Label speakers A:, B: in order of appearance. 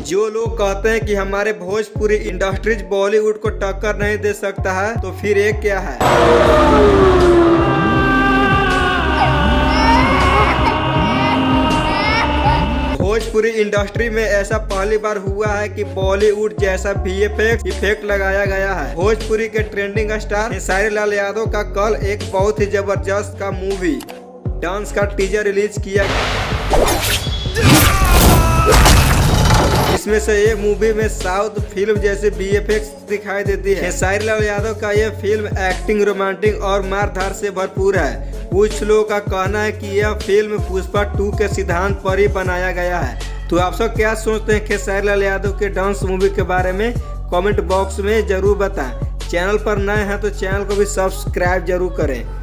A: जो लोग कहते हैं कि हमारे भोजपुरी इंडस्ट्रीज बॉलीवुड को टक्कर नहीं दे सकता है, तो फिर ये क्या है। भोजपुरी इंडस्ट्री में ऐसा पहली बार हुआ है कि बॉलीवुड जैसा VFX इफेक्ट लगाया गया है। भोजपुरी के ट्रेंडिंग स्टार खेसारी लाल यादव का कल एक बहुत ही जबरदस्त का मूवी डांस का टीजर रिलीज किया। इसमें से ये मूवी में साउथ फिल्म जैसे VFX दिखाई देती है। खेसारी लाल यादव का यह फिल्म एक्टिंग, रोमांटिक और मारधार से भरपूर है। कुछ लोगों का कहना है कि यह फिल्म पुष्पा 2 के सिद्धांत पर ही बनाया गया है। तो आप सब क्या सोचते हैं खेसारी लाल यादव के डांस मूवी के बारे में? कमेंट बॉक्स में जरूर बताएं। चैनल पर नए हैं तो चैनल को भी सब्सक्राइब जरूर करें।